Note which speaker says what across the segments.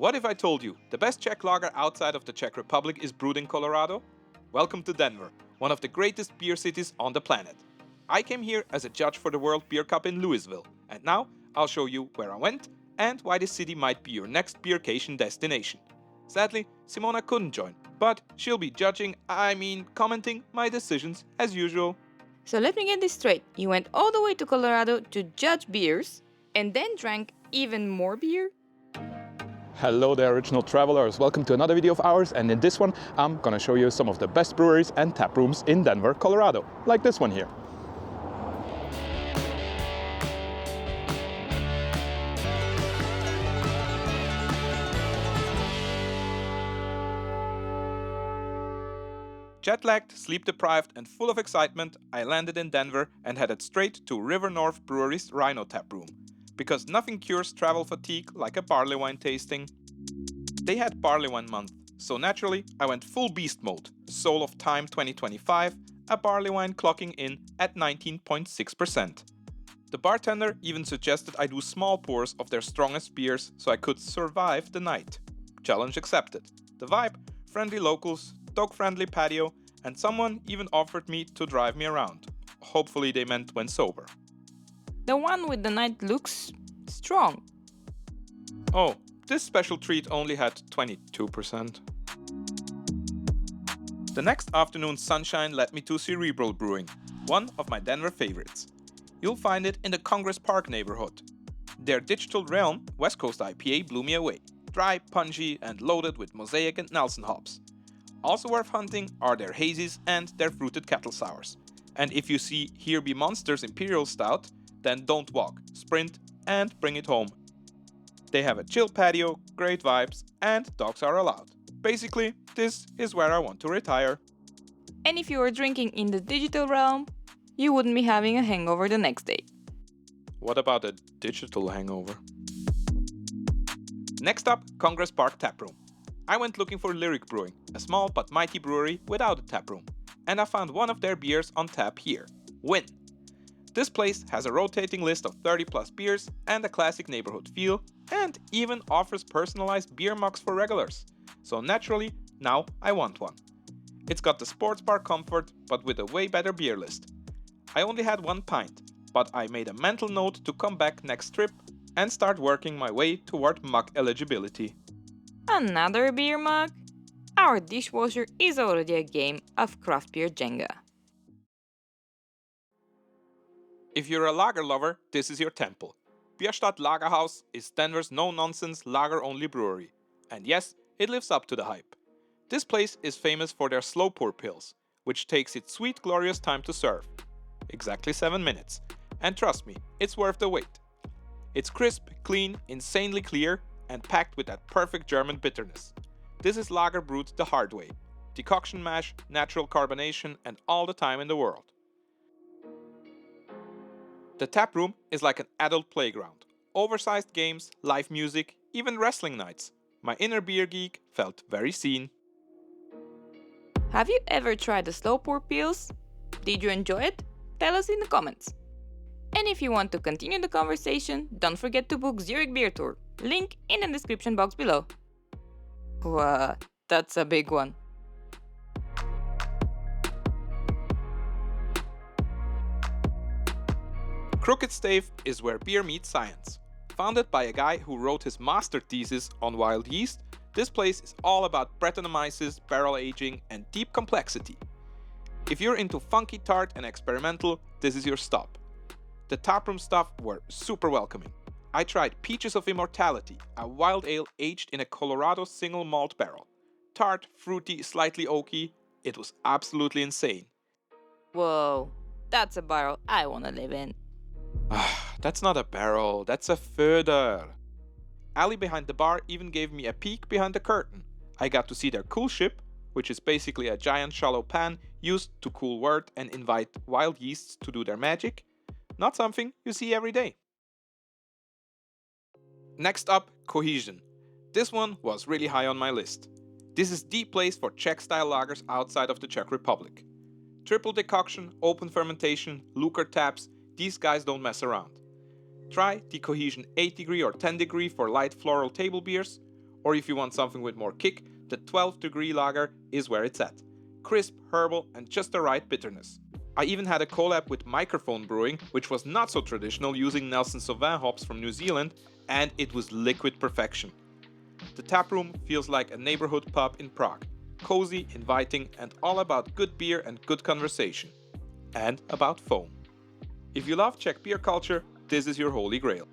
Speaker 1: What if I told you the best Czech lager outside of the Czech Republic is brewed in Colorado? Welcome to Denver, one of the greatest beer cities on the planet. I came here as a judge for the World Beer Cup in Louisville, and now I'll show you where I went and why this city might be your next beercation destination. Sadly, Simona couldn't join, but she'll be commenting my decisions as usual.
Speaker 2: So let me get this straight. You went all the way to Colorado to judge beers and then drank even more beer?
Speaker 1: Hello there, original travelers. Welcome to another video of ours, and in this one I'm gonna show you some of the best breweries and tap rooms in Denver, Colorado, like this one here. Jet-lagged, sleep-deprived and full of excitement, I landed in Denver and headed straight to River North Brewery's RiNo taproom. Because nothing cures travel fatigue like a barleywine tasting. They had Barleywine month, so naturally I went full beast mode, Soul of Time 2025, a barleywine clocking in at 19.6%. The bartender even suggested I do small pours of their strongest beers so I could survive the night. Challenge accepted. The vibe, friendly locals, dog-friendly patio, and someone even offered me to drive me around. Hopefully they meant when sober.
Speaker 2: The one with the night looks strong.
Speaker 1: Oh, this special treat only had 22%. The next afternoon's sunshine led me to Cerebral Brewing, one of my Denver favorites. You'll find it in the Congress Park neighborhood. Their Digital Realm West Coast IPA blew me away. Dry, punchy, and loaded with Mosaic and Nelson hops. Also worth hunting are their hazies and their fruited kettle sours. And if you see Here Be Monsters Imperial Stout, then don't walk, sprint, and bring it home. They have a chill patio, great vibes, and dogs are allowed. Basically, this is where I want to retire.
Speaker 2: And if you were drinking in the digital realm, you wouldn't be having a hangover the next day.
Speaker 1: What about a digital hangover? Next up, Congress Park Taproom. I went looking for Lyric Brewing, a small but mighty brewery without a taproom, and I found one of their beers on tap here, Win. This place has a rotating list of 30 plus beers and a classic neighborhood feel, and even offers personalized beer mugs for regulars. So naturally, now I want one. It's got the sports bar comfort, but with a way better beer list. I only had one pint, but I made a mental note to come back next trip and start working my way toward mug eligibility.
Speaker 2: Another beer mug? Our dishwasher is already a game of craft beer Jenga.
Speaker 1: If you're a lager lover, this is your temple. Bierstadt Lagerhaus is Denver's no-nonsense lager-only brewery. And yes, it lives up to the hype. This place is famous for their slow pour pills, which takes its sweet glorious time to serve. Exactly 7 minutes. And trust me, it's worth the wait. It's crisp, clean, insanely clear, and packed with that perfect German bitterness. This is lager brewed the hard way. Decoction mash, natural carbonation, and all the time in the world. The tap room is like an adult playground. Oversized games, live music, even wrestling nights. My inner beer geek felt very seen.
Speaker 2: Have you ever tried the slow pour pills? Did you enjoy it? Tell us in the comments. And if you want to continue the conversation, don't forget to book Zurich Beer Tour. Link in the description box below. Wow, that's a big one.
Speaker 1: Crooked Stave is where beer meets science. Founded by a guy who wrote his master thesis on wild yeast, this place is all about Brettanomyces, barrel aging, and deep complexity. If you're into funky tart and experimental, this is your stop. The taproom staff were super welcoming. I tried Peaches of Immortality, a wild ale aged in a Colorado single malt barrel. Tart, fruity, slightly oaky, it was absolutely insane.
Speaker 2: Whoa, that's a barrel I wanna live in.
Speaker 1: That's not a barrel, that's a further. Ali behind the bar even gave me a peek behind the curtain. I got to see their cool ship, which is basically a giant shallow pan used to cool wort and invite wild yeasts to do their magic. Not something you see every day. Next up, Cohesion. This one was really high on my list. This is the place for Czech-style lagers outside of the Czech Republic. Triple decoction, open fermentation, Lukr taps, these guys don't mess around. Try the Cohesion 8 degree or 10 degree for light floral table beers, Or if you want something with more kick, the 12-degree lager is where it's at. Crisp, herbal, and just the right bitterness. I even had a collab with Microphone Brewing, which was not so traditional, using Nelson Sauvin hops from New Zealand, and it was liquid perfection. The taproom feels like a neighborhood pub in Prague. Cozy, inviting, and all about good beer and good conversation. And about foam. If you love Czech beer culture, this is your holy grail.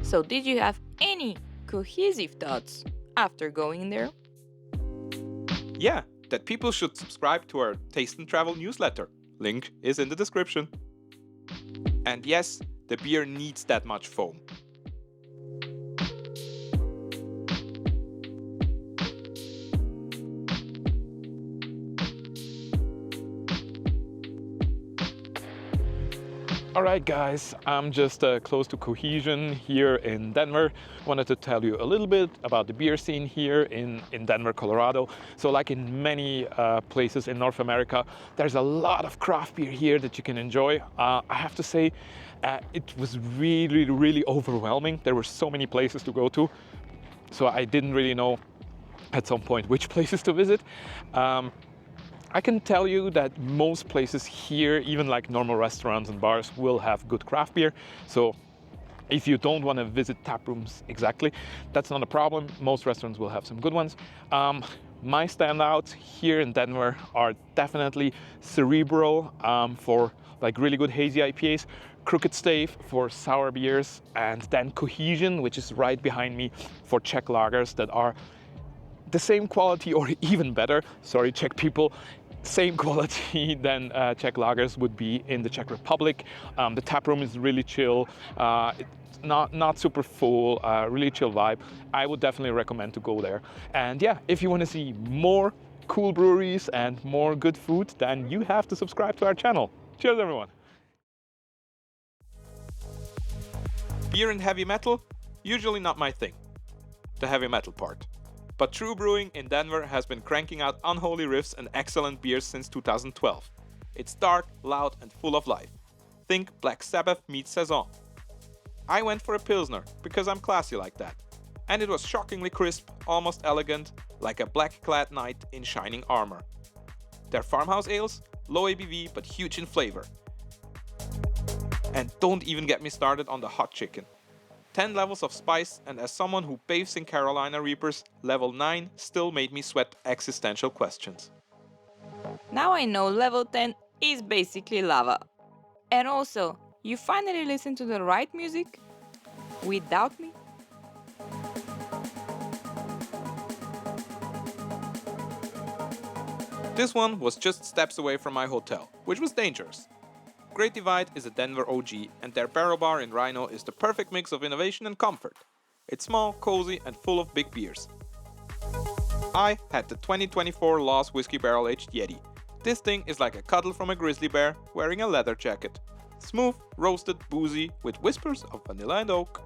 Speaker 2: So did you have any cohesive thoughts after going there?
Speaker 1: Yeah, that people should subscribe to our Taste and Travel newsletter. Link is in the description. And yes, the beer needs that much foam. Alright guys, I'm just close to Cohesion here in Denver. Wanted to tell you a little bit about the beer scene here in Denver, Colorado. So like in many places in North America, there's a lot of craft beer here that you can enjoy. I have to say, it was really overwhelming. There were so many places to go to, so I didn't really know at some point which places to visit. I can tell you that most places here, even like normal restaurants and bars, will have good craft beer. So if you don't want to visit taprooms exactly, that's not a problem. Most restaurants will have some good ones. My standouts here in Denver are definitely Cerebral for like really good hazy IPAs, Crooked Stave for sour beers, and then Cohesion, which is right behind me, for Czech lagers that are the same quality or even better, sorry Czech people, same quality than Czech lagers would be in the Czech Republic. The taproom is really chill, it's not super full, really chill vibe. I would definitely recommend to go there. And yeah, if you want to see more cool breweries and more good food, then you have to subscribe to our channel. Cheers everyone! Beer and heavy metal? Usually not my thing, the heavy metal part. But TRVE Brewing in Denver has been cranking out unholy riffs and excellent beers since 2012. It's dark, loud, and full of life. Think Black Sabbath meets Saison. I went for a Pilsner, because I'm classy like that. And it was shockingly crisp, almost elegant, like a black-clad knight in shining armor. Their farmhouse ales, low ABV but huge in flavor. And don't even get me started on the hot chicken. 10 levels of spice, and as someone who bathes in Carolina Reapers, level 9 still made me sweat existential questions.
Speaker 2: Now I know level 10 is basically lava. And also, you finally listen to the right music? Without me?
Speaker 1: This one was just steps away from my hotel, which was dangerous. Great Divide is a Denver OG, and their barrel bar in RiNo is the perfect mix of innovation and comfort. It's small, cozy, and full of big beers. I had the 2024 Lost Whiskey Barrel Aged Yeti. This thing is like a cuddle from a grizzly bear wearing a leather jacket. Smooth, roasted, boozy, with whispers of vanilla and oak.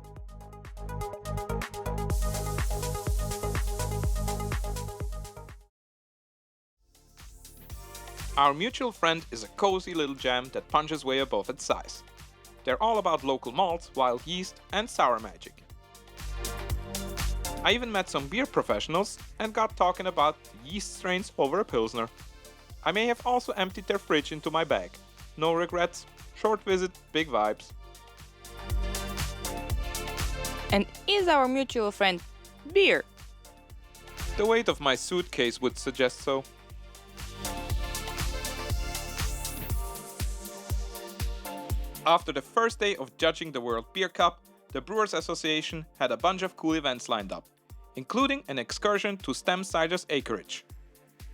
Speaker 1: Our Mutual Friend is a cozy little jam that punches way above its size. They're all about local malts, wild yeast, and sour magic. I even met some beer professionals and got talking about yeast strains over a Pilsner. I may have also emptied their fridge into my bag. No regrets, short visit, big vibes.
Speaker 2: And is our mutual friend beer?
Speaker 1: The weight of my suitcase would suggest so. After the first day of judging the World Beer Cup, the Brewers Association had a bunch of cool events lined up, including an excursion to Ciders Acreage.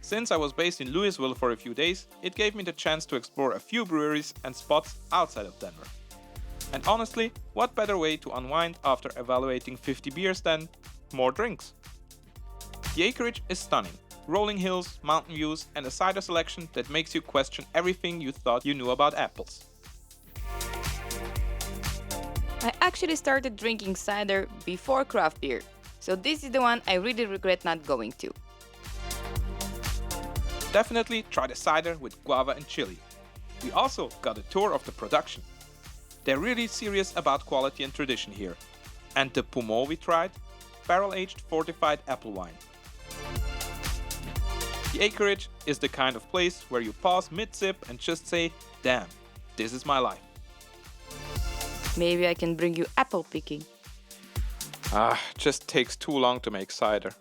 Speaker 1: Since I was based in Louisville for a few days, it gave me the chance to explore a few breweries and spots outside of Denver. And honestly, what better way to unwind after evaluating 50 beers than more drinks? The acreage is stunning. Rolling hills, mountain views, and a cider selection that makes you question everything you thought you knew about apples.
Speaker 2: I actually started drinking cider before craft beer, so this is the one I really regret not going to.
Speaker 1: Definitely try the cider with guava and chili. We also got a tour of the production. They're really serious about quality and tradition here. And the Poumon we tried, barrel-aged fortified apple wine. The Acreage is the kind of place where you pause mid-sip and just say, damn, this is my life.
Speaker 2: Maybe I can bring you apple picking.
Speaker 1: Just takes too long to make cider.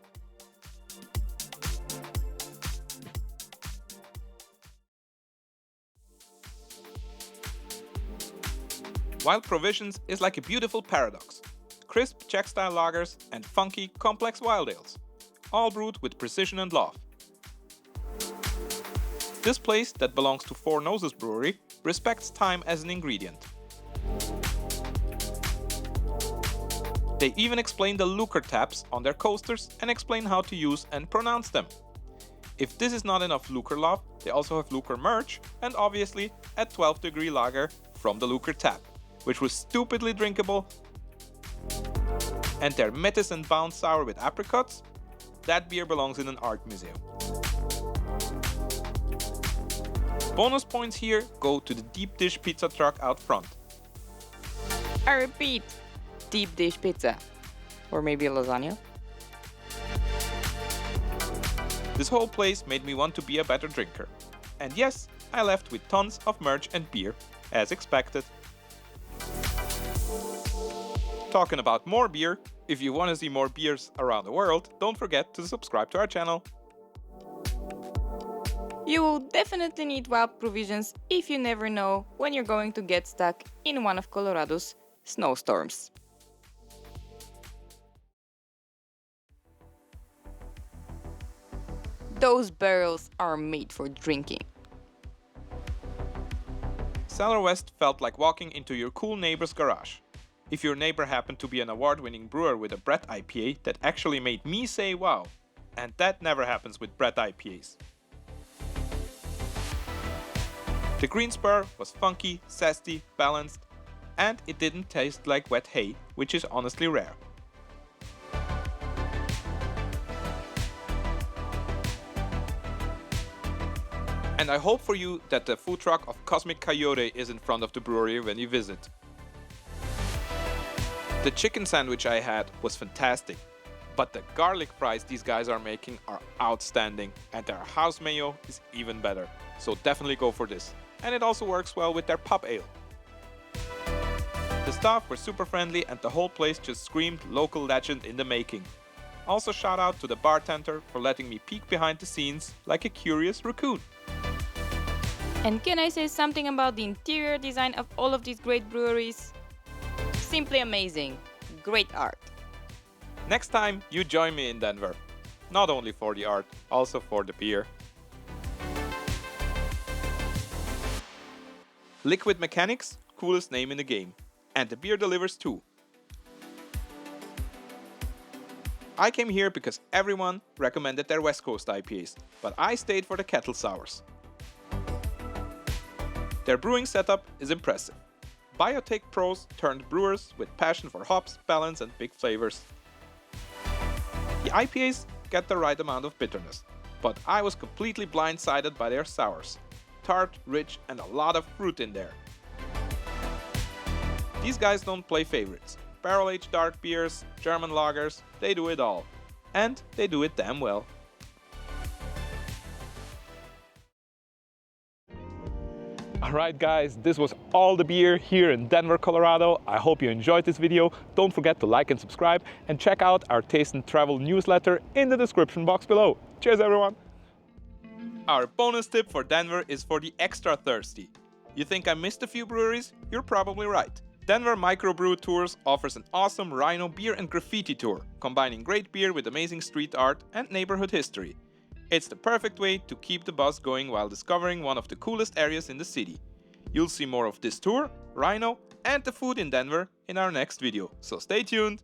Speaker 1: Wild Provisions is like a beautiful paradox. Crisp Czech-style lagers and funky, complex wild ales. All brewed with precision and love. This place, that belongs to Four Noses Brewery, respects time as an ingredient. They even explain the Lukr taps on their coasters and explain how to use and pronounce them. If this is not enough Lukr love, they also have Lukr merch and obviously a 12-degree lager from the Lukr tap, which was stupidly drinkable. And their Metis and Bound sour with apricots, that beer belongs in an art museum. Bonus points here go to the deep dish pizza truck out front.
Speaker 2: I repeat, deep dish pizza. Or maybe a lasagna.
Speaker 1: This whole place made me want to be a better drinker. And yes, I left with tons of merch and beer, as expected. Talking about more beer, if you want to see more beers around the world, don't forget to subscribe to our channel.
Speaker 2: You will definitely need wild provisions if you never know when you're going to get stuck in one of Colorado's snowstorms. Those barrels are made for drinking.
Speaker 1: Cellar West felt like walking into your cool neighbor's garage. If your neighbor happened to be an award-winning brewer with a Brett IPA that actually made me say wow. And that never happens with Brett IPAs. The green spur was funky, zesty, balanced, and it didn't taste like wet hay, which is honestly rare. And I hope for you that the food truck of Cosmic Coyote is in front of the brewery when you visit. The chicken sandwich I had was fantastic, but the garlic fries these guys are making are outstanding, and their house mayo is even better, so definitely go for this. And it also works well with their pub ale. The staff were super friendly and the whole place just screamed local legend in the making. Also shout out to the bartender for letting me peek behind the scenes like a curious raccoon.
Speaker 2: And can I say something about the interior design of all of these great breweries? Simply amazing. Great art.
Speaker 1: Next time you join me in Denver. Not only for the art, also for the beer. Liquid Mechanics, coolest name in the game. And the beer delivers too. I came here because everyone recommended their West Coast IPAs, but I stayed for the kettle sours. Their brewing setup is impressive. Biotech pros turned brewers with passion for hops, balance and big flavors. The IPAs get the right amount of bitterness, but I was completely blindsided by their sours. Tart, rich and a lot of fruit in there. These guys don't play favorites. Barrel-aged dark beers, German lagers, they do it all. And they do it damn well. Alright guys, this was all the beer here in Denver, Colorado. I hope you enjoyed this video. Don't forget to like and subscribe and check out our Taste and Travel newsletter in the description box below. Cheers everyone! Our bonus tip for Denver is for the extra thirsty. You think I missed a few breweries? You're probably right. Denver Microbrew Tours offers an awesome RiNo beer and graffiti tour, combining great beer with amazing street art and neighborhood history. It's the perfect way to keep the buzz going while discovering one of the coolest areas in the city. You'll see more of this tour, RiNo, and the food in Denver in our next video, so stay tuned!